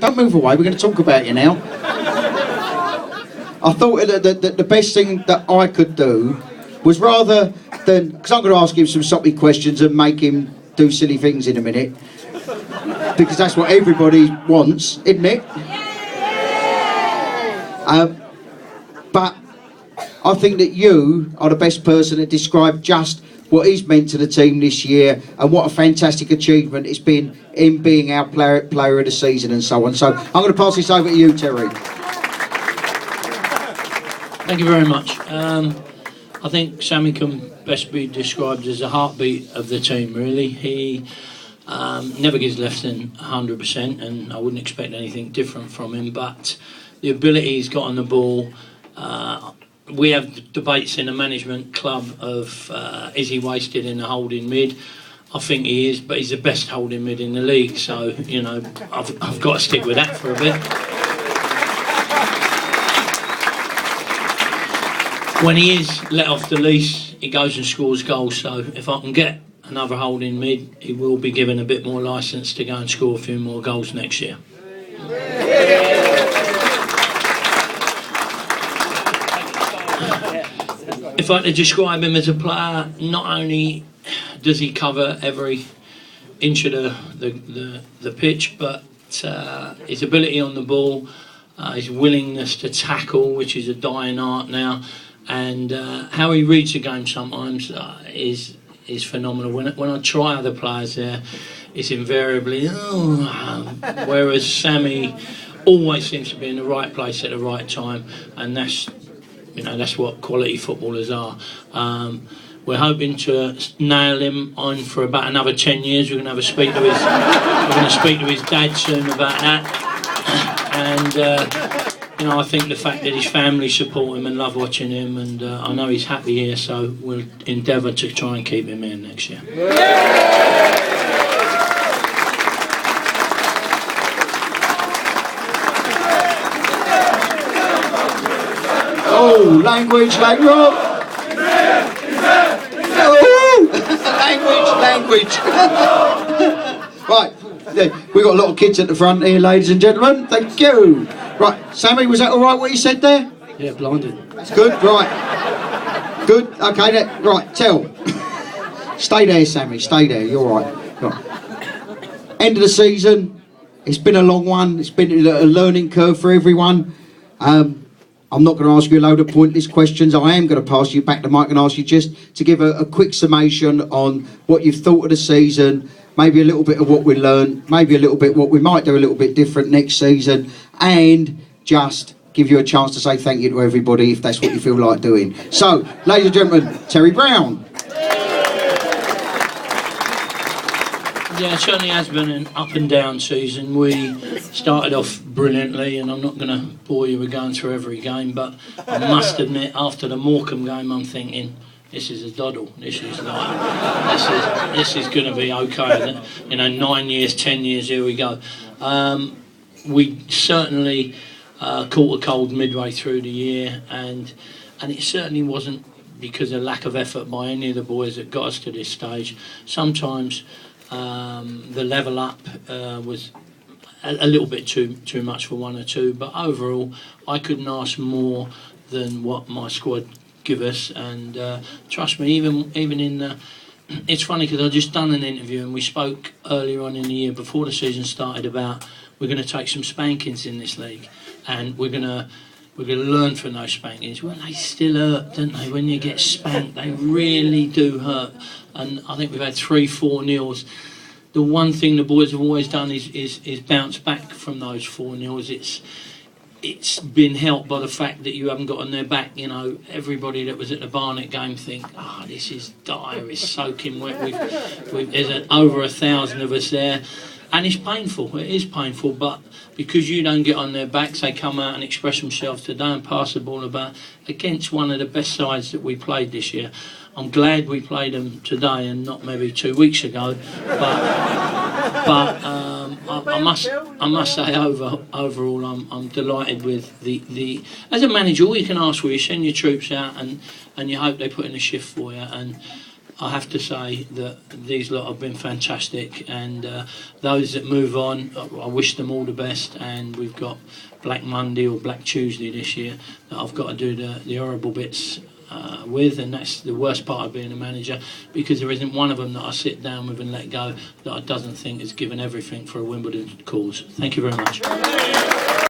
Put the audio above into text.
Don't move away, we're going to talk about you now. I thought that the best thing that I could do was rather than... Because I'm going to ask him some soppy questions and make him do silly things in a minute. Because that's what everybody wants, isn't it? But I think that you are the best person to describe just what he's meant to the team this year and what a fantastic achievement it's been in being our player of the season and so on. So I'm going to pass this over to you, Terry. Thank you very much. I think Sammy can best be described as a heartbeat of the team, really. He never gives less than 100%, and I wouldn't expect anything different from him, but the ability he's got on the ball, we have debates in the management club of is he wasted in the holding mid? I think he is, but he's the best holding mid in the league, so, you know, I've got to stick with that for a bit. When he is let off the leash, he goes and scores goals, so if I can get another holding mid, he will be given a bit more licence to go and score a few more goals next year. If I had to describe him as a player, not only does he cover every inch of the pitch, but his ability on the ball, his willingness to tackle, which is a dying art now, and how he reads the game sometimes is phenomenal. When I try other players there, it's invariably, whereas Sammy always seems to be in the right place at the right time, and that's what quality footballers are. We're hoping to nail him on for about another 10 years. We're going to speak to his dad soon about that, and I think the fact that his family support him and love watching him, and I know he's happy here, so we'll endeavour to try and keep him here next year. Oh, language. Right, we've got a lot of kids at the front here, ladies and gentlemen. Thank you. Right, Sammy, was that all right what you said there? Yeah, blinded. That's good, right. Good, okay, right, tell. Stay there, Sammy, stay there, you're all right. End of the season, it's been a long one, it's been a learning curve for everyone. I'm not going to ask you a load of pointless questions. I am going to pass you back the mic and ask you just to give a quick summation on what you've thought of the season, maybe a little bit of what we learned, maybe a little bit what we might do a little bit different next season, and just give you a chance to say thank you to everybody if that's what you feel like doing. So, ladies and gentlemen, Terry Brown. Yeah, it certainly has been an up and down season. We started off brilliantly, and I'm not going to bore you with going through every game, but I must admit, after the Morecambe game, I'm thinking, this is a doddle. This is going to be okay. 9 years, 10 years, here we go. We certainly caught a cold midway through the year, and it certainly wasn't because of lack of effort by any of the boys that got us to this stage. Sometimes the level up was a little bit too much for one or two, but overall I couldn't ask more than what my squad give us, and trust me, even in the, it's funny because I just done an interview and we spoke earlier on in the year before the season started about we're going to take some spankings in this league, and we're going to learn from those spankings. Well, they still hurt, don't they? When you get spanked, they really do hurt. And I think we've had 3-4-0s. The one thing the boys have always done is bounce back from those 4-0s. It's been helped by the fact that you haven't got on their back. Everybody that was at the Barnet game think, this is dire, it's soaking wet. There's over 1,000 of us there. And it's painful, it is painful, but because you don't get on their backs, they come out and express themselves today and pass the ball about against one of the best sides that we played this year. I'm glad we played them today and not maybe 2 weeks ago, but I must say overall I'm delighted with the as a manager, all you can ask for, you send your troops out and you hope they put in a shift for you, and I have to say that these lot have been fantastic, and those that move on, I wish them all the best. And we've got Black Monday or Black Tuesday this year that I've got to do the horrible bits with, and that's the worst part of being a manager, because there isn't one of them that I sit down with and let go that I doesn't think has given everything for a Wimbledon cause. Thank you very much.